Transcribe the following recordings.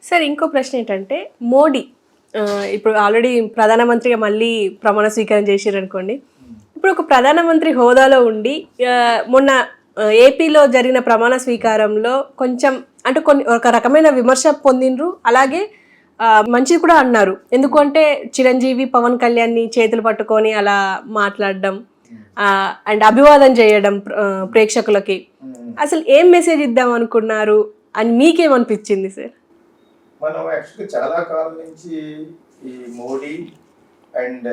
Sir ఇంకో ప్రశ్న ఏంటంటే మోడీ ఇప్పుడు ఆల్రెడీ ప్రధానమంత్రిగా మళ్ళీ ప్రమాణ స్వీకారం చేసిర్రు అనుకోండి. ఇప్పుడు ఒక ప్రధానమంత్రి హోదాలో ఉండి మొన్న ఏపీలో జరిగిన ప్రమాణ స్వీకారంలో కొంచెం అంటే ఒక రకమైన విమర్శ పొందిండ్రు. అలాగే మంచిది కూడా అన్నారు. ఎందుకంటే చిరంజీవి పవన్ కళ్యాణ్ని చేతులు పట్టుకొని అలా మాట్లాడడం అండ్ అభివాదం చేయడం ప్రేక్షకులకి. అసలు ఏం మెసేజ్ ఇద్దాం అనుకున్నారు అని మీకేమనిపించింది సార్? మనం యాక్చువల్లీ చాలా కాలం నుంచి ఈ మోడీ అండ్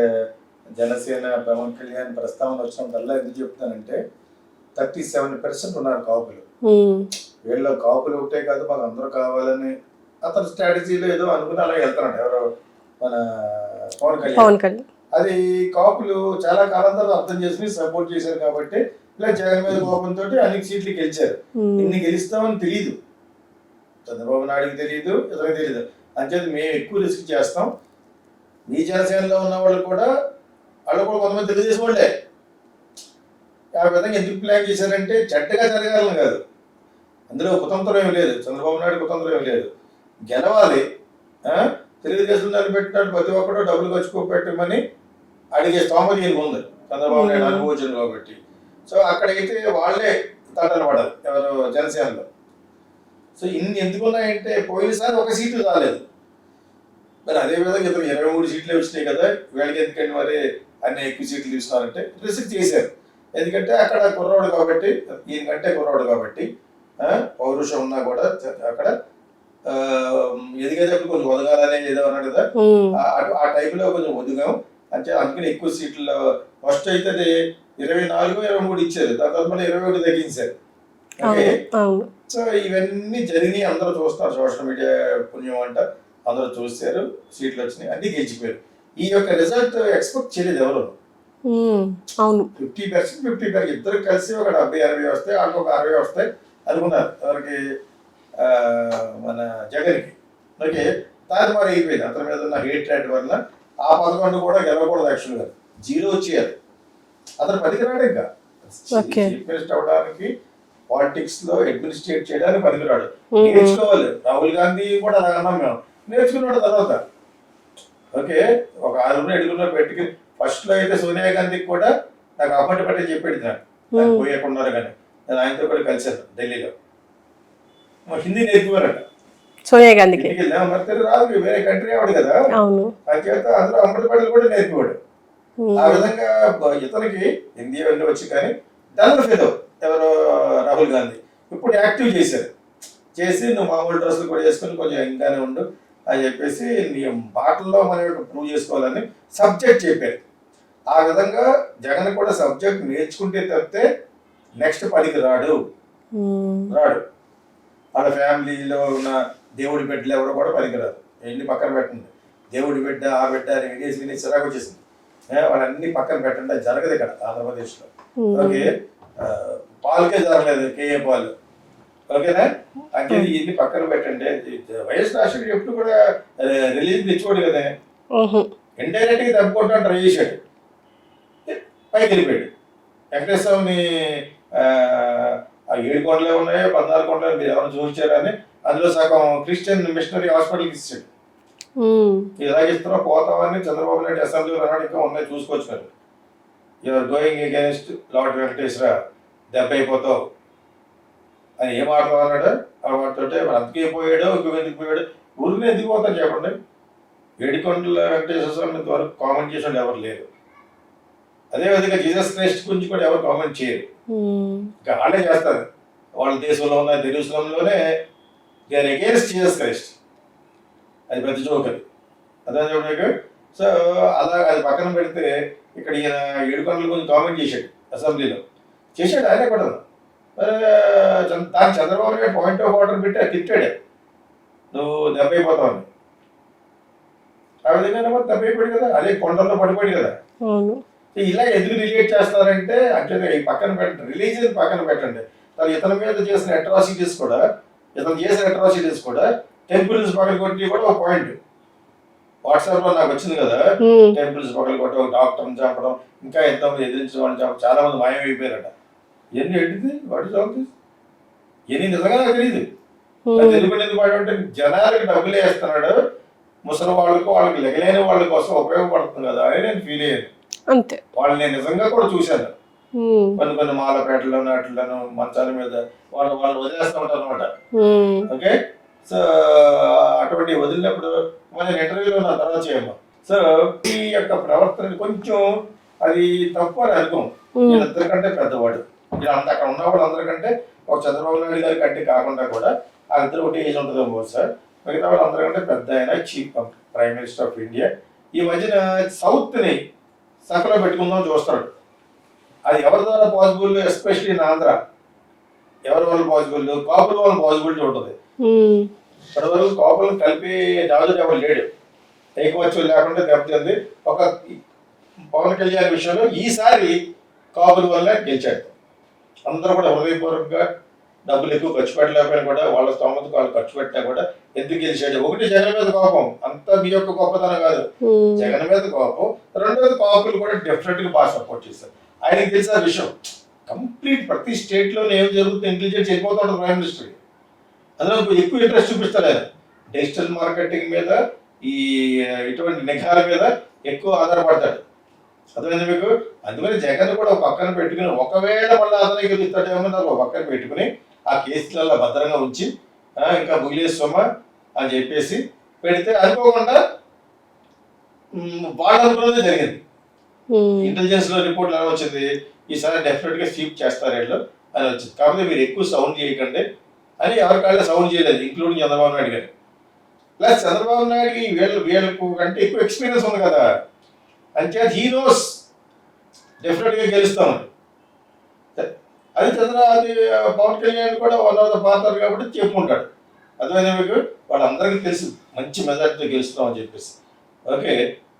జనసేన పవన్ కళ్యాణ్ ప్రస్తావన వచ్చినప్పుడల్లా ఎందుకు చెప్తానంటే 37% ఉన్నారు కాపులు. వీళ్ళ కాపులు ఒకటే కాదు, మాకు అందరూ కావాలని అతని స్ట్రాటజీలో ఏదో అనుకుని అలా వెళ్తున్నాడు ఎవరో మన పవన్ కళ్యాణ్. అది కాపులు చాలా కాలం తర్వాత అర్థం చేసుకుని సపోర్ట్ చేశారు కాబట్టి ఇలా జగన్ మీద కోపంతో అన్ని సీట్లు గెలిచారు. ఇన్ని గెలుస్తామని తెలియదు చంద్రబాబు నాయుడుకి తెలియదు, ఇతనికి తెలియదు. అంచేది మేము ఎక్కువ రిస్క్ చేస్తాం. మీ జనసేనలో ఉన్న వాళ్ళు కూడా కొంతమంది తెలుగుదేశం వాళ్ళే. ఆ విధంగా ఎందుకు ప్లాన్ చేశారంటే చెడ్డగా జరగాలని కాదు, అందులో కుతంత్రం ఏమి లేదు, చంద్రబాబు నాయుడు కుతంత్రం ఏమి లేదు. గెలవాలి, తెలుగుదేశం నిలబెట్టినట్టు ప్రతి ఒక్కరు డబ్బులు ఖర్చుకోపెట్టమని అడిగే స్తోమత ఈయనకు ఉంది, చంద్రబాబు నాయుడు అనుభవించింది కాబట్టి. సో అక్కడైతే వాళ్ళే తంటలు పడాలి ఎవరు జనసేనలో. సో ఇన్ని ఎందుకున్నాయంటే పోయినసారి ఒక సీటు రాలేదు, మరి అదేవిధంగా ఇతను 23 సీట్లు వచ్చినాయి కదా, వీళ్ళకి ఎందుకంటే మరి అన్ని ఎక్కువ సీట్లు తీస్తున్నారంటే రిస్క్ చేశారు. ఎందుకంటే అక్కడ కుర్రోడు కాబట్టి, ఈయనకంటే కుర్రోడు కాబట్టి పౌరుషం ఉన్నా కూడా అక్కడ ఎదిగేటప్పుడు కొంచెం ఒదగాలనే ఏదో అన్నాడు కదా, ఆ టైప్లో కొంచెం ఒదిగాం. అంటే అందుకని ఎక్కువ సీట్లు ఫస్ట్ అయితే 24, 23 ఇచ్చారు, దాని తర్వాత మళ్ళీ 21 తగ్గించారు. ఓకే, సో ఇవన్నీ జరిగినాయి, అందరూ చూస్తారు, సోషల్ మీడియా పుణ్యం అంట అందరూ చూస్తారు, సీట్లు వచ్చినాయి, అన్ని గెలిచిపోయారు. ఈ యొక్క రిజల్ట్ ఎక్స్పెక్ట్ చేయలేదు ఎవరు. 50% ఇద్దరు కలిసి ఒక 70-60 వస్తాయి, వాళ్ళకి ఒక 60 వస్తాయి అనుకున్నారు ఎవరికి, మన జగన్కి. ఓకే, తారుమారు అయిపోయింది అతని మీద ఉన్న హేట్ రేట్ వల్ల. ఆ 11 కూడా గెలవకూడదు, యాక్చువల్గా 0 వచ్చేయాలి. అతను పనికిరాడు, ఇంకా చీఫ్ మినిస్టర్ అవడానికి, పాలిటిక్స్ లో అడ్మినిస్ట్రేట్ చేయడానికి పనికిరాడు. నేర్చుకోవాలి. రాహుల్ గాంధీ కూడా అలా అన్నాం మేము, నేర్చుకున్నాడు తర్వాత. ఓకే, ఒక 6-7 పెట్టుకుని ఫస్ట్ లో అయితే సోనియా గాంధీకి కూడా నాకు అప్పటి చెప్పాడు, నాకు పోయకున్నారు కానీ నేను ఆయనతో కూడా కలిసాను ఢిల్లీలో. హిందీ నేర్చుకోవాలట సోనియా గాంధీకి. మరి రాదు, వేరే కంట్రీ ఆవిడ కదా, చేత అందులో అమృత పటేల్ కూడా నేర్పివాడు. ఆ విధంగా ఇతనికి హిందీ వెళ్ళి వచ్చి కానీ డల్ ఫెలో ఎవరో రాహుల్ గాంధీ ఇప్పుడు యాక్టివ్ చేసి నువ్వు మామూలు డ్రెస్సులు కూడా వేసుకొని కొంచెం యంగానే ఉండు అని చెప్పేసి నీ బాటల్లో మనం ప్రూవ్ చేసుకోవాలని సబ్జెక్ట్ చెప్పారు. ఆ విధంగా జగన్ కూడా సబ్జెక్ట్ నేర్చుకుంటే తప్పితే నెక్స్ట్ పనికి రాడు. వాళ్ళ ఫ్యామిలీలో ఉన్న దేవుడి బిడ్డలు ఎవరో కూడా పనికిరాదు. ఎన్ని పక్కన పెట్టండి, దేవుడి బిడ్డ ఆ బిడ్డ అని వినేసి చిరాకు వచ్చేసింది. వాళ్ళన్నీ పక్కన పెట్టండి, అది జరగదు ఇక్కడ ఆంధ్రప్రదేశ్లో. ఓకే, పాలకే జరగలేదు, కేఏ పాలు. ఓకేనా, అంటే ఇన్ని పక్కన పెట్టండి. వైఎస్ రాజశేఖర్ ఎప్పుడు కూడా రిలీజ్ తెచ్చుకోడు కదా, ఇండైరెక్ట్ గా తప్పుకుంటాను ట్రై చేశాడు, పైకి వెళ్ళిపోయాడు. వెంకటేశ్వరని ఆ 7 కోట్లే ఉన్నాయో 14 కోట్ల మీరు ఎవరు చూపించారని అందులో సగం క్రిస్టియన్ మిషనరీ హాస్పిటల్కి ఇచ్చాడు. ఇలాగ ఇస్తున్నా పోతామని చంద్రబాబు నాయుడు అసెంబ్లీలో అన్నాడు, ఇంకా ఉన్నాయి చూసుకోవచ్చు కదా. You're going against Lord Venkateshwara, దెబ్బ అయిపోతావు అని ఏం మాట్లాడు. ఆ మాట్లాడితే అంతకే పోయాడో ఇంకెందుకు పోయాడు, ఊరిని ఎందుకు పోతాను చెప్పండి. ఏడుకొండల వెంకటేశ్వర స్వామి వరకు కామెంట్ చేసిన ఎవరు లేరు. అదేవిధంగా జీసస్ క్రైస్ట్ గురించి కూడా ఎవరు కామెంట్ చేయరు, ఇంకా వాళ్ళే చేస్తారు. వాళ్ళ దేశంలో ఉన్న జెరూసలంలోనే they are against Jesus Christ, అది పెద్ద జోక్ అది. అదే చూడక. సో అలా అది పక్కన పెడితే ఇక్కడ ఈయన ఏడుకొండల గురించి కామెంట్ చేశాడు అసెంబ్లీలో, చేశాడు ఆయన కూడా. దానికి Chandrababu Naidu point of order పెట్టి అది తిట్టాడు, నువ్వు దెబ్బ అయిపోతావని. ఆ విధంగా దెబ్బ అయిపోయాడు కదా, అదే కొండల్లో పడిపోయాడు కదా. ఇలా ఎందుకు రిలేట్ చేస్తారంటే అంటే పక్కన పెట్టండి, రిలీజియన్ పక్కన పెట్టండి, తను ఇతని మీద చేసిన అట్రాసిటీస్ కూడా టెంపుల్స్ పక్కన కొట్టి కూడా ఒక పాయింట్ వాట్సాప్ లో నాకు వచ్చింది కదా. టెంపుల్స్ పక్కన కొట్టి ఒక డాక్టర్ని చంపడం, ఇంకా ఎంతమంది ఎదిరించిన వాళ్ళని చంపడం, చాలా మంది మాయమైపోయారట. ఇవన్నీ ఏంటిది, వాట్ ఇస్ ఆల్ దిస్? ఇవన్నీ నిజంగా నాకు తెలియదు. తెలుగు ఎందుకు వాడంటే జనాలకి డబ్బులు వేస్తున్నాడు, ముసలి వాళ్ళకి లెగలేని వాళ్ళ కోసం ఉపయోగపడుతుంది కదా అని నేను ఫీల్ అయ్యాను. అంతే. వాళ్ళు నేను నిజంగా కూడా చూశాను. కొన్ని మాలపేటలోను అట్లను మంచాల మీద వాళ్ళు వదిలేస్తూ ఉంటారు అనమాట. ఓకే, సో అటువంటి వదిలినప్పుడు మన ఇంటర్వ్యూలో నా తర్వాత చేయమ్మా. సో ఈ యొక్క ప్రవర్తన కొంచెం అది తప్పు అని అనుకోం. వీళ్ళందరికంటే పెద్దవాడు, వీళ్ళంతా అక్కడ ఉన్న వాళ్ళు అందరికంటే ఒక చంద్రబాబు నాయుడు గారి కంటే కాకుండా కూడా వాళ్ళిద్దరు ఒకటి ఏజ్ ఉంటుంది సార్. మిగతా వాళ్ళు అందరికంటే పెద్ద ఆయన chief prime minister of India. ఈ మధ్యన సౌత్ని సఫలో పెట్టుకుందాం చూస్తాడు. అది ఎవరి ద్వారా పాసిబుల్, ఎస్పెషల్లీ ఇన్ ఆంధ్ర ఎవరి వల్ల పాసిబుల్, కాపుల వల్ల పాసిబిలిటీ ఉంటుంది. ఇప్పటివరకు కాపులను కలిపి రాజు ఎవరు లేడు, ఏకవచ్చం లేకుండా దెబ్బతింది. ఒక పవన్ కళ్యాణ్ విషయంలో ఈసారి కాపుల వల్ల గెలిచాడు. అందరూ కూడా హృదయపూర్వకంగా డబ్బులు ఎక్కువ ఖర్చు పెట్టలేకపోయినా కూడా వాళ్ళ స్తోమతకు వాళ్ళు ఖర్చు పెట్టినా కూడా ఎందుకు గెలిచాడు? ఒకటి జగన్ మీద కోపం, అంతా మీ యొక్క గొప్పతనం కాదు, జగన్ మీద కోపం. రెండోది కాపులు కూడా డెఫినెట్ గా బాగా సపోర్ట్ చేశారు. ఆయనకి తెలిసిన విషయం కంప్లీట్ ప్రతి స్టేట్ లోనే ఏం జరుగుతుంది ఇంటెలిజెన్స్ వెళ్ళిపోతూ ఉంటుంది ప్రైమ్ మినిస్టర్. అందులో ఎక్కువ ఇంట్రెస్ట్ చూపిస్తారు ఆయన. డిజిటల్ మార్కెటింగ్ మీద, ఈ ఇటువంటి నిఘాల మీద ఎక్కువ ఆధారపడతాడు. అర్థమైంది మీకు? అందుకని జగన్ కూడా ఒక పక్కన పెట్టుకుని, ఒకవేళ మళ్ళీ అతనికి గెలుస్తాడేమో నాకు ఒక పక్కన పెట్టుకుని ఆ కేసులలో భద్రంగా ఉంచి ఇంకా ముగిలేస్తామా అని చెప్పేసి పెడితే అనుకోకుండా వాళ్ళు అనుకున్నదే జరిగింది. ఇంటెలిజెన్స్ లో రిపోర్ట్లు ఎలా వచ్చింది, ఈసారి డెఫినెట్ గా స్వీప్ చేస్తారు వీళ్ళు అని వచ్చింది. కాకపోతే మీరు ఎక్కువ సౌండ్ చేయకండి అని ఎవరికాళ్ళే సౌండ్ చేయలేదు, ఇంక్లూడింగ్ చంద్రబాబు నాయుడు గారు. ప్లస్ చంద్రబాబు నాయుడుకి వీళ్ళకు అంటే ఎక్కువ ఎక్స్పీరియన్స్ ఉంది కదా, అంటే హీ నోస్ డెఫినెట్ గా గెలుస్తామని. అది పవన్ కళ్యాణ్ కూడా వన్ ఆఫ్ ద పాత్ర కాబట్టి చెప్పుకుంటాడు. అర్థమైనా మీకు? వాళ్ళందరికీ తెలుసు మంచి మెజార్టీతో గెలుస్తామని చెప్పేసి. ఓకే,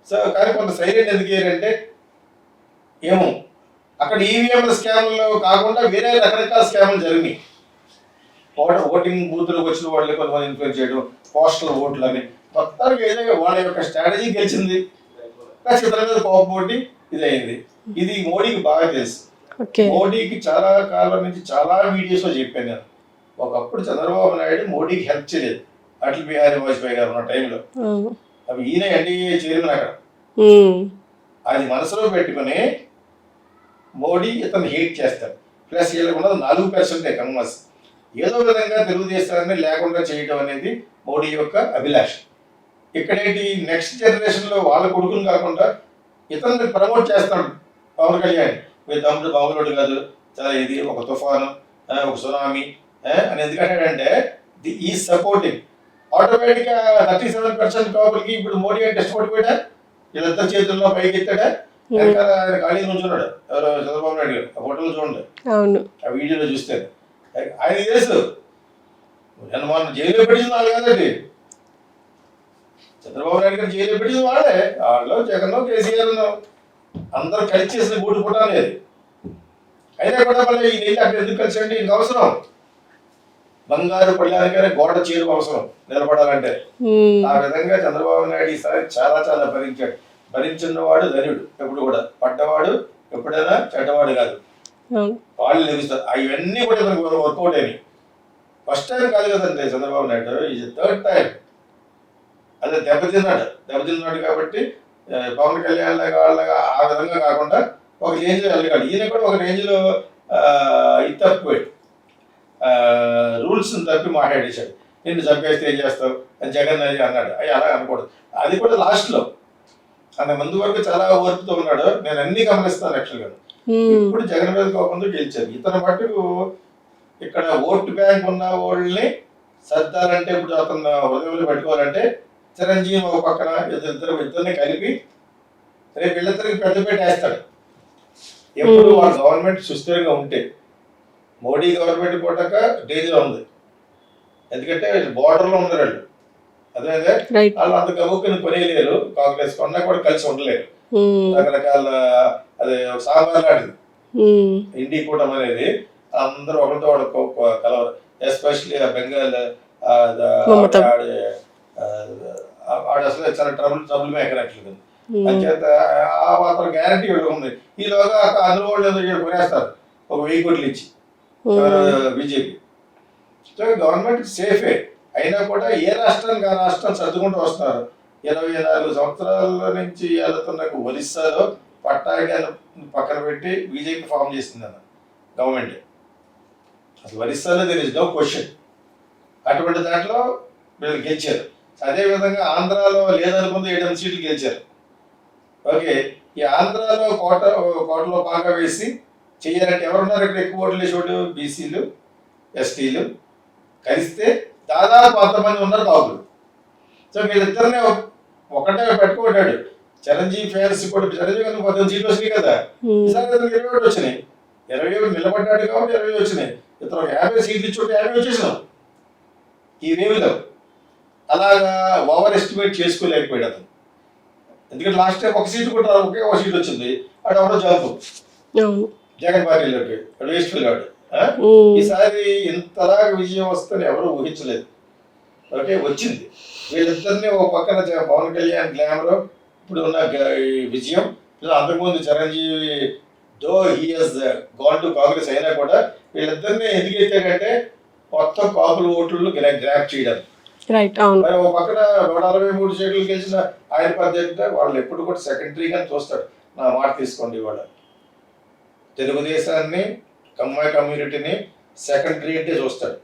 సో కానీ కొంత సైలెంట్ ఎందుకు అయ్యారంటే ఏమో అక్కడ ఈవీఎంల స్కామ్లు కాకుండా వేరే రకరకాల స్కామ్లు జరిగినాయి. ఓటింగ్ బూత్లకు వచ్చిన వాళ్ళని కొంతమంది ఇన్ఫ్లుయెన్స్ చేయడం, పోస్టల్ ఓట్లు అని, మొత్తానికి ఏదైనా వాళ్ళ యొక్క స్ట్రాటజీ గెలిచింది. చిత్రం మీద కోపపోటీ ఇది అయింది. ఇది మోడీకి బాగా తెలుసు. మోడీకి చాలా కాలం నుంచి చాలా వీడియోస్ లో చెప్పాను నేను. ఒకప్పుడు చంద్రబాబు నాయుడు మోడీకి హెల్ప్ చేయలేదు, అటల్ బిహారీ వాజ్పేయి గారు ఉన్న టైంలో. అవి ఈయన ఎన్డీఏ చైర్మన్ అక్కడ. అది మనసులో పెట్టుకుని మోడీ ఇతను హేట్ చేస్తారు. ప్లస్ వీళ్ళకి ఉన్నది 4% కన్మస్. ఏదో విధంగా తెలుగుదేశాన్ని లేకుండా చేయడం అనేది మోడీ యొక్క అభిలాష. ఇక్కడేంటి నెక్స్ట్ జనరేషన్ లో వాళ్ళ కొడుకుని కాకుండా ఇతన్ని ప్రమోట్ చేస్తాడు పవన్ కళ్యాణ్. మీరు తమ్ముడు బాగులోడు కాదు, చాలా ఇది ఒక తుఫాను, ఒక సునామీ అని ఎందుకంటాడంటే ఈ సపోర్టింగ్ ఆటోమేటిక్ గా 37% కాపులకి ఇప్పుడు మోడీ అంటే ఇష్టపడిపోయాడా, వీళ్ళంతా చేతుల్లో పైకి ఎత్తాడా, ఆయన ఖాళీ నుంచున్నాడు. ఎవరో చంద్రబాబు నాయుడు గారు ఆ ఫోటోలో చూడండి, ఆ వీడియోలో చూస్తే ఆయన తెలుసు. నేను మొన్న జైల్లో పెట్టింది వాళ్ళు కాదండి, చంద్రబాబు నాయుడు గారు జైల్లో పెట్టింది వాళ్ళే. వాళ్ళు జగన్ కేసీఆర్ అందరూ కలిసి చేసిన గూడు పుట్టాలి. అయినా కూడా మళ్ళీ ఈ నెల్లి అక్కడ ఎందుకు కలిసండి? ఇంక అవసరం బంగారు పళ్ళానికైనా గోడ చేరు అవసరం నిలబడాలంటే. ఆ విధంగా చంద్రబాబు నాయుడు ఈసారి చాలా చాలా భరించాడు. భరించినవాడు ధనుడు, ఎప్పుడు కూడా పడ్డవాడు ఎప్పుడైనా చెడ్డవాడు కాదు. వాళ్ళు లభిస్తారు. అవన్నీ కూడా వర్కౌట్ అయినాయి. ఫస్ట్ టైం కాదు కదండి చంద్రబాబు నాయుడు, ఇది 3rd టైం. అదే దెబ్బతిన్నాడు కాబట్టి పవన్ కళ్యాణ్ వాళ్ళగా ఆ విధంగా కాకుండా ఒక రేంజ్ లో వెళ్ళగాడు. ఈయన కూడా ఒక రేంజ్ లో ఇది తప్పిపోయాడు, రూల్స్ తప్పి మాట్లాడేశాడు. నిన్ను చంపేస్తే ఏం చేస్తావు అని జగన్ అది అన్నాడు. అవి అలా అనకూడదు. అది కూడా లాస్ట్ లో, అంత ముందు వరకు చాలా ఓర్పుతో ఉన్నాడు. నేను అన్ని గమనిస్తాను యాక్చువల్గా. ఇప్పుడు జగన్ మీద కోపంతో గెలిచారు. ఇతను మట్టుకు ఇక్కడ ఓటు బ్యాంక్ ఉన్న వాళ్ళని సర్దాలంటే, ఇప్పుడు అతను హృదయంలో పెట్టుకోవాలంటే చిరంజీవి ఒక పక్కన ఇద్దరిని కలిపి రేపు వీళ్ళిద్దరికి పెద్దపేట వేస్తాడు. ఎప్పుడు వాళ్ళ గవర్నమెంట్ సుస్థిరంగా ఉంటే. మోడీ గవర్నమెంట్ పూటక డేంజర్ ఉంది, ఎందుకంటే బోర్డర్లో ఉన్నారు వాళ్ళు. అదే వాళ్ళు అంత గబుక్కుని కొనేయలేరు, కాంగ్రెస్ కొన్నా కూడా కలిసి ఉండలేరు. రకరకాల అదే సాంబార్ లాంటిది ఇండి కూటమి అనేది. అందరూ ఒకరితో ఒకరు కలవరు. ఎస్పెషల్లీ బెంగాల్ ఆడ అసలు చాలా ట్రబుల్ మేకర్ యాక్చువల్గా. అంచేత ఆ మాత్రం గ్యారంటీ ఉంది. ఈలోగా అందులో వాళ్ళు కొనేస్తారు ఒక 1000 కోట్లు ఇచ్చి బీజేపీ. సో గవర్నమెంట్ సేఫే అయినా కూడా ఏ రాష్ట్రానికి ఆ రాష్ట్రం సర్దుకుంటూ వస్తున్నారు. 24 సంవత్సరాల నుంచి వెళ్తున్న ఒరిస్సాలో పట్టాగా పక్కన పెట్టి బీజేపీ ఫామ్ చేసింది అన్న గవర్నమెంట్. అసలు ఒరిస్సాలో దేర్ ఇస్ నో క్వశ్చన్. అటువంటి దాంట్లో వీళ్ళు గెలిచారు. అదేవిధంగా ఆంధ్రాలో లేదనుకుంది 7 సీట్లు గెలిచారు. ఓకే, ఈ ఆంధ్రాలో కోటలో బాగా వేసి చెయ్యాలంటే ఎవరున్నారు ఇక్కడ ఎక్కువ ఓట్లు వేసి ఓటు? బీసీలు, ఎస్టీలు కలిస్తే దాదాపు 100 ఉన్నారు కాపులు. సో వీళ్ళిద్దరినే ఒకటే పెట్టుకుంటాడు. చిరంజీవి ఫ్యాన్స్ కూడా చిరంజీవి గారికి 18 సీట్లు వచ్చినాయి కదా, ఈసారి 21 వచ్చినాయి. 21 నిలబడ్డాడు కాబట్టి 20 వచ్చినాయి. ఇతను 50 సీట్లు ఇచ్చి 50 వచ్చేసినాం ఈ వేవ్లో. అలాగా ఓవర్ ఎస్టిమేట్ చేసుకోలేకపోయాడు అతను. ఎందుకంటే లాస్ట్ టైం ఒక సీటు కూడా ఒక సీట్ వచ్చింది, అటు ఎవరో జాబు జగన్ పార్టీలోకి వేస్ట్ వెళ్ళాడు. ఈసారి ఇంతలాగా విజయం వస్తుందని ఎవరు ఊహించలేదు. ఓకే, వచ్చింది. వీళ్ళిద్దరిని ఒక పక్కన పవన్ కళ్యాణ్ గ్లామర్ ఇప్పుడు ఉన్న విజయం, అంతకుముందు Chiranjeevi though he has gone to Congress అయినా కూడా వీళ్ళిద్దరిని ఎందుకు ఎత్తాడంటే మొత్తం కాపుల ఓట్లు గ్రాప్ చేయడం. మరి ఒక పక్కన 163 సీట్లు గెలిచిన ఆయన పద్ధతి వాళ్ళు ఎప్పుడు కూడా సెకండరీగా చూస్తాడు. నా మాట తీసుకోండి, ఇవాళ తెలుగుదేశాన్ని కమ్మాయి కమ్యూనిటీని సెకండరీ అంటే చూస్తాడు.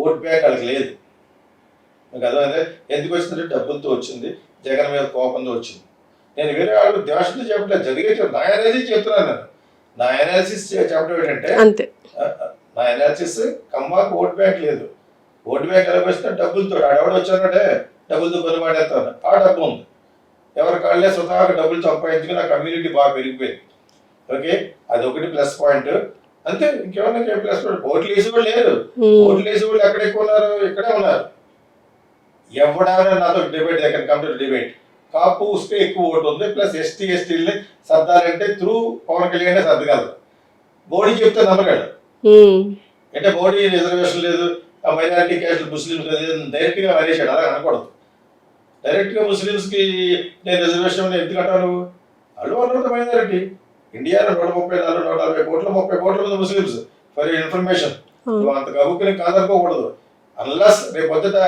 ఓట్ బ్యాంక్ వాళ్ళకి లేదు. మీకు అదే ఎందుకు వచ్చిందంటే డబ్బులతో వచ్చింది, జగన్ మీద కోపంతో వచ్చింది. నేను వేరే వాళ్ళు దేశంతో చెప్పట్లేదు, జరిగే నా ఎనాలిసిస్ చెప్తున్నాను. నేను నా ఎనాలిసిస్ చెప్పడం ఏంటంటే నా ఎనాలిసిస్ కమ్మాకు ఓట్ బ్యాంక్ లేదు. ఓటు బ్యాంక్ ఎలా వస్తే డబ్బులతో ఆడెవడు వచ్చానంటే డబ్బులతో కొనుమాడేస్తాను. ఆ డబ్బు ఉంది, ఎవరి కాళ్ళే స్వతహాగా డబ్బులు సంపాదించుకుని ఆ కమ్యూనిటీ బాగా పెరిగిపోయింది. ఓకే, అది ఒకటి ప్లస్ పాయింట్ అంతే. ఇంకేమన్నా ప్లస్ పాయింట్. ఓట్లు వేసి వాళ్ళు లేరు. ఓట్లు వేసి వాళ్ళు ఎక్కడ ఎక్కువ ఉన్నారు? ఇక్కడే ఉన్నారు. ఎవడైనా నాతో డిబేట్ దగ్గర కంప్లీట్ డిబేట్ కాపు వస్తే ఎక్కువ ఓటు ఉంది, ప్లస్ ఎస్టీలని సర్దాలంటే త్రూ పవన్ కళ్యాణ్ సర్దగలరు. మోడీ చెప్తే నమ్మగాడు అంటే మోడీ రిజర్వేషన్ లేదు, మైనారిటీ క్యాస్ట్ ముస్లింస్ డైరెక్ట్ గా అనేసాడు. అలా అనకూడదు. డైరెక్ట్ గా ముస్లింస్ కి నేను రిజర్వేషన్ ఎందుకు అంటారు? వాళ్ళు అన్నది మైనారిటీ. ఇండియాలో 134-140 కోట్ల 30 కోట్ల మంది ముస్లింస్. ఫర్ ఇన్ఫర్మేషన్, నువ్వు అంత గబుక్కుని కాదనుకోకూడదు. అన్లస్ రేపు పొద్దుట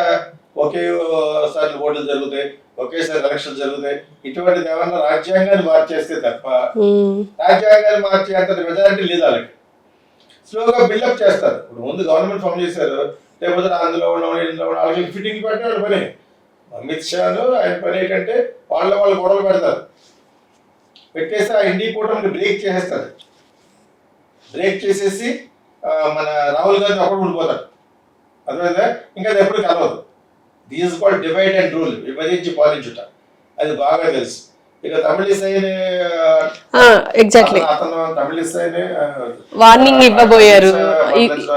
ఒకేసారి ఓట్లు జరుగుతాయి, ఒకేసారి ఎలక్షన్ జరుగుతాయి. ఇటువంటిది ఏమన్నా రాజ్యాంగాన్ని మార్చేస్తే తప్ప రాజ్యాంగాన్ని మార్చే అంత మెజారిటీ లేదు వాళ్ళకి. స్లోగా బిల్డప్ చేస్తారు. ఇప్పుడు ముందు గవర్నమెంట్ ఫామ్ చేశారు, లేకపోతే అందులో వాళ్ళకి ఫిట్టింగ్ పెట్టే వాళ్ళ పని. అమిత్ షాను ఆయన పని ఏంటంటే వాళ్ళు గొడవలు పెడతారు. పెట్టేసి ఆ ఇండియా కూటమిని బ్రేక్ చేసేస్తారు. బ్రేక్ చేసేసి మన రాహుల్ గాంధీ అప్పుడు ఉండిపోతాడు. అర్థమైందా? ఇంకా అది ఎప్పుడు కలవదు. These called divide and rule, విభజించి పాలించుట. అది బాగా తెలుసు. ఇక తమిళిసైని అతను తమిళిసైని వార్నింగ్ ఇవ్వబోయారు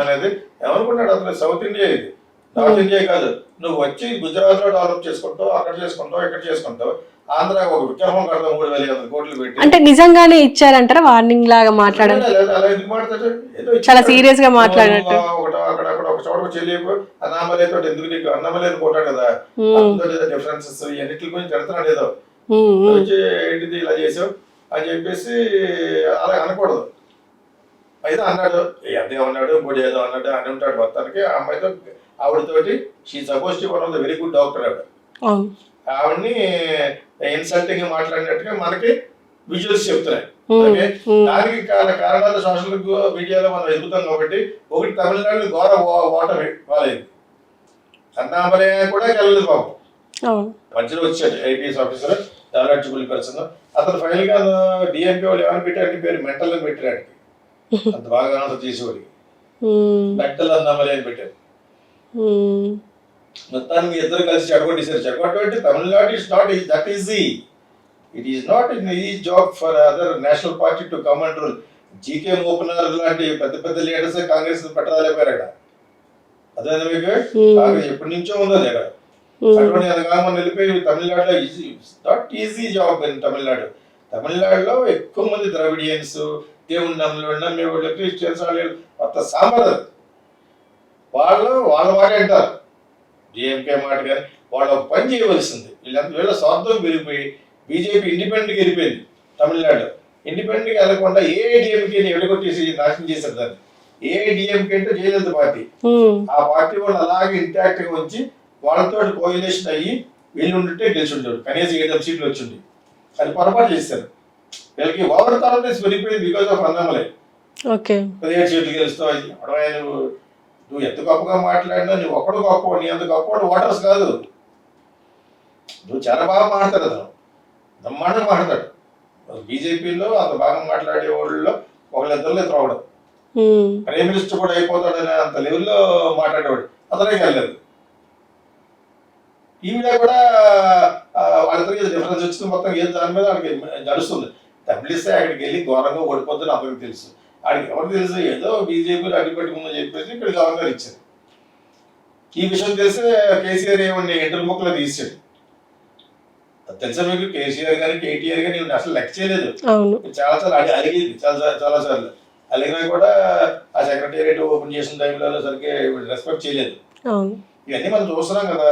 అనేది ఏమనుకున్నాడు అతను? సౌత్ ఇండియా ఇది, నార్త్ ఇండియా కాదు. నువ్వు వచ్చి గుజరాత్ లో డెవలప్ చేసుకుంటావు, అక్కడ చేసుకుంటావు, ఇక్కడ చేసుకుంటావు. ఆంధ్ర ఒక విగ్రహం కడతాం 3,500 కోట్లు పెట్టి. అంటే నిజంగానే ఇచ్చారంటారా వార్నింగ్ లాగా మాట్లాడారు? అలా ఎందుకు మాట్లాడతాడు? చాలా సీరియస్ గా మాట్లాడినట్టు. అక్కడ ఒక చోట చెల్లిపు అన్నామలతో ఎందుకు నీకు అన్నామలేని కొట్టాడు కదా, డిఫరెన్సెస్ అన్నిటి గురించి పెడతాడు. ఏదో ఏంటిది ఇలా చేసావు అని చెప్పేసి అలా అనకూడదు. అయితే అన్నాడు, అదేమన్నాడు, ఇంకోటి ఏదో అన్నాడు అని ఉంటాడు. మొత్తానికి ఆ అమ్మాయితో ఆవిడతోటి she suppose to one of the very good doctor. ఆవిడని ఇన్సల్టింగ్ మాట్లాడినట్టుగా మనకి విజువల్స్ చెప్తున్నాయి. దానికి కారణాలు సోషల్ మీడియాలో మనం ఎదుగుతాం కాబట్టి, ఒకటి తమిళనాడు ఘోర ఓటమి వాళ్ళైంది. అన్నామలై కూడా వెళ్ళలేదు పాపం. మధ్యలో వచ్చాడు ఐపీఎస్ ఆఫీసర్, నాలెడ్జబుల్ పర్సన్. అతను ఫైనల్ గా డిఎంపీ వాళ్ళు ఏమైనా పెట్టాడు పేరు మెంటల్ అని పెట్టాడు. అంత బాగా ఆన్సర్ చేసేవాడికి మెంటల్ అన్నామలై అని పెట్టారు. మొత్తానికి ఇద్దరు కలిసి చెడగొట్టేశారు. చెడగొట్టు Tamil Nadu is not that easy. It is not in easy job for other national party to come and rule. GK Moopanar లాంటి పెద్ద పెద్ద లీడర్స్ కాంగ్రెస్ పెట్టలేకపోయారు అక్కడ. అదే మీకు కాంగ్రెస్ ఎప్పటి నుంచో ఉంది అది అక్కడ. అటువంటి మనం వెళ్ళిపోయి తమిళనాడులో not easy job in Tamil Nadu. తమిళనాడులో ఎక్కువ మంది ద్రవిడియన్స్, దేవుని నమ్మే వాళ్ళు, క్రిస్టియన్స్, కొత్త సాంబార్ వాళ్ళ మాట అంటారు. డిఎంకే మాట కానీ వాళ్ళు పని చేయవలసింది. వీళ్ళ స్వార్థం పెరిగిపోయి బీజేపీ ఇండిపెండెంట్గా వెళ్ళిపోయింది. తమిళనాడు ఇండిపెండెంట్గా వెళ్ళకుండా ఏ డిఎంకేని ఎడగొట్టేసి నాశనం చేశారు దాన్ని. ఏఐడిఎంకే అంటే జయలలిత పార్టీ, ఆ పార్టీ వాళ్ళు అలాగే ఇంటాక్ట్ గా ఉంచి వాళ్ళతో కోయిలేషన్ అయ్యి వీళ్ళు ఉంటే గెలిచుంటారు, కనీసం 7 సీట్లు వచ్చింది. అది పొరపాటు చేశారు. వీళ్ళకి ఓవర్ కాన్ఫిడెన్స్ పెరిగిపోయింది బికాస్ ఆఫ్ అన్నమలై. ఓకే 17 సీట్లు గెలుస్తావు, అడవై నువ్వు ఎంత గొప్పగా మాట్లాడినా నువ్వు ఒక్కడు గొప్ప, నీ అంత గొప్పవాడు ఓటర్స్ కాదు. నువ్వు చాలా బాగా మాట్లాడతాడు, అతను బ్రహ్మాండంగా మాట్లాడతాడు. బీజేపీలో అంత బాగా మాట్లాడే వాళ్ళలో ఒకళ్ళిద్దరిలో త్రోవడం, ప్రైమ్ మినిస్టర్ కూడా అయిపోతాడనే అంత లెవెల్లో మాట్లాడేవాడు, అతనే వెళ్ళలేదు. ఈవిడ కూడా వాళ్ళిద్దరికి డిఫరెన్స్ వచ్చింది, మొత్తం ఏం దాని మీద వాడికి నడుస్తుంది. డబ్బులిస్తే అక్కడికి వెళ్ళి ఘోరంగా ఓడిపోద్దని అందరికి తెలుసు. ఆడికి ఎవరు తెలుసు, ఏదో బీజేపీలో అడ్డుపెట్టుకుందని చెప్పేసి ఇక్కడ గవర్నర్ ఇచ్చారు. ఈ విషయం తెలిసి కేసీఆర్ ఏమన్నా ఇంటర్ బుక్లో తీసాడు. అది తెలుసా మీకు? కేసీఆర్ కానీ కేటీఆర్ కానీ అసలు లెక్క చేయలేదు. చాలా సార్లు అడిగేది, చాలా సార్లు అడిగినా కూడా ఆ సెక్రటేరియట్ ఓపెన్ చేసిన టైంలో సరిగ్గా రెస్పెక్ట్ చేయలేదు. ఇవన్నీ మనం చూస్తున్నాం కదా.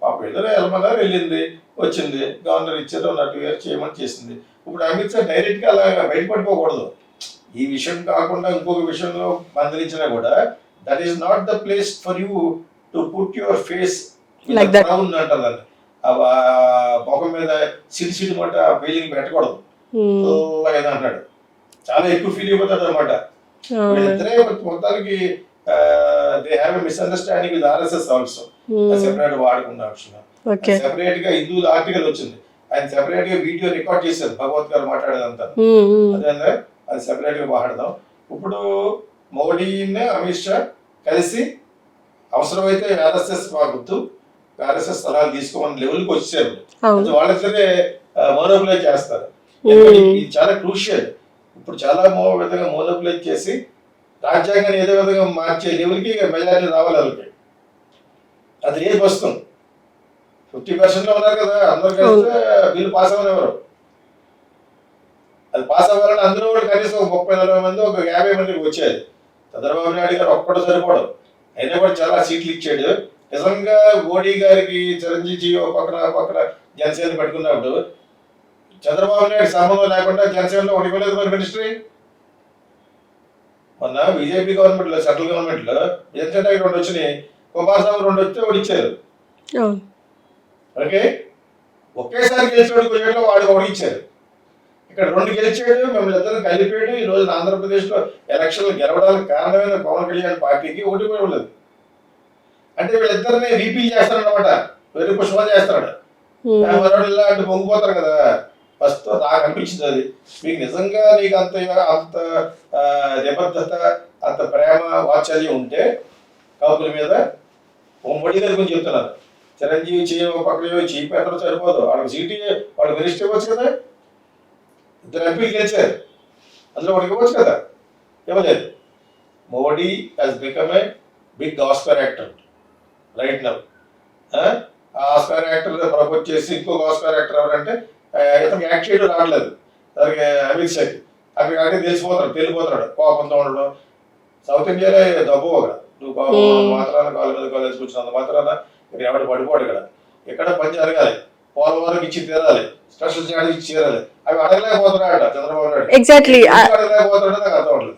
పాపం ఏదో ఎల్మగారు వెళ్ళింది, వచ్చింది, గవర్నర్ ఇచ్చారు, 2 years చేయమని చేసింది. ఇప్పుడు అమిత్ షా డైరెక్ట్గా అలా బయటపడిపోకూడదు. ఈ విషయం కాకుండా ఇంకొక విషయంలో మందలించినా కూడా that is not the place for you to put your face crown అంటారు దాన్ని. ముఖం మీద సిడి మాట ఫీలింగ్ పెట్టకూడదు అంటాడు. చాలా ఎక్కువ ఫీల్ అయిపోతాడు అనమాట. వీళ్ళిద్దరే మొత్తానికి they have a misunderstanding with RSS also. Separate వాడకుండా సెపరేట్ గా హిందూ ఆర్టికల్ వచ్చింది, ఆయన సెపరేట్ గా వీడియో రికార్డ్ చేశారు భగవత్ గారు మాట్లాడేదంతా. అదే అది సెపరేట్ గా మాట్లాడదాం. ఇప్పుడు మోడీని అమిత్ షా కలిసి అవసరమైతే ఆర్ఎస్ఎస్ మాకొద్దు, ఆర్ఎస్ఎస్ సలహాలు తీసుకోమని లెవెల్కి వచ్చారు. వాళ్ళిద్దరే మోనోప్లైజ్ చేస్తారు. ఇది చాలా క్రూషియల్. ఇప్పుడు చాలా విధంగా మోనోప్లైజ్ చేసి రాజ్యాంగాన్ని ఏదో విధంగా మార్చే లెవెల్కి మెజారిటీ రావాలి వాళ్ళకి. అది లేదు వస్తుంది. 50% లో ఉన్నారు కదా, అందరూ కలిస్తే బిల్లు పాస్ అవ్వనివ్వరు. అది పాస్ అవ్వాలని అందరూ కూడా కనీసం 30-40 మంది, ఒక 50 మందికి వచ్చేది. చంద్రబాబు నాయుడు గారు ఒక్కడు సరిపోవడం, అయినా కూడా చాలా సీట్లు ఇచ్చాడు. నిజంగా మోడీ గారికి చిరంజీవి పక్కన జనసేన పెట్టుకున్నప్పుడు చంద్రబాబు నాయుడు సంబంధం లేకుండా జనసేనలో ఒకటి ఇవ్వలేదు మరి మినిస్ట్రీ. మొన్న బీజేపీ గవర్నమెంట్ లో, సెంట్రల్ గవర్నమెంట్ లో జనసేన 2 వచ్చినాయి, కుమారస్వామి 2 వస్తే ఒకటి ఇచ్చారు. ఓకే, ఒకేసారి గెలిచాడు గుజరాత్లో, వాడు ఒకటి ఇచ్చారు. ఇక్కడ 2 గెలిచాడు, మిమ్మల్ని ఇద్దరు కలిపాడు. ఈ రోజు ఆంధ్రప్రదేశ్ లో ఎలక్షన్లు గెలవడానికి కారణమైన పవన్ కళ్యాణ్ పార్టీకి ఓటు కూడా ఇవ్వలేదు. అంటే వీళ్ళిద్దరిని రీపీల్ చేస్తారనమాట, వెర్రి పుష్పం చేస్తాడు. ఇలా అంటే పొంగిపోతారు కదా. ఫస్ట్ నాకు అనిపించింది అది. మీకు నిజంగా నీకు అంత నిబద్ధత, అంత ప్రేమ వాత్సల్యం ఉంటే కాపుల మీద, మోడీ గారి గురించి చెప్తున్నారు, చిరంజీవి పక్కన చీప్ ఎక్కడ సరిపోదు, వాళ్ళకి సీటు వాళ్ళు మినిస్టర్ ఇవ్వచ్చు కదా. 2 ఎంపీలు గెలిచారు, అందులో ఒకటి ఇవ్వచ్చు కదా, ఇవ్వలేదు. Modi has become a big Oscar actor right now. ఆ ఆస్కర్ యాక్టర్ ప్రపోజ్ చేసి ఇంకొక ఆస్కర్ యాక్టర్ ఎవరంటే ఇతనికి యాక్ట్ చేయడం రావట్లేదు దానికి, అమిత్ షాకి. అక్కడికి తెలిపోతున్నాడు, కోపంతో ఉండడం. సౌత్ ఇండియాలో దబ్బు అక్కడ, నువ్వు మాత్రాన కాలు మీద కాలేజ్ కూర్చున్నంత మాత్రాన ఇక్కడ ఎవరు పడిపోడు. ఇక్కడ పని జరగాలి, పోలవరం ఇచ్చి తీరాలి, స్పెషల్ స్టాండ్ ఇచ్చి తీరాలి. అవి అడగలేకపోతున్నాడు చంద్రబాబు నాయుడు. అడగలేకపోతున్నాడు, నాకు అర్థం అవ్వట్లేదు.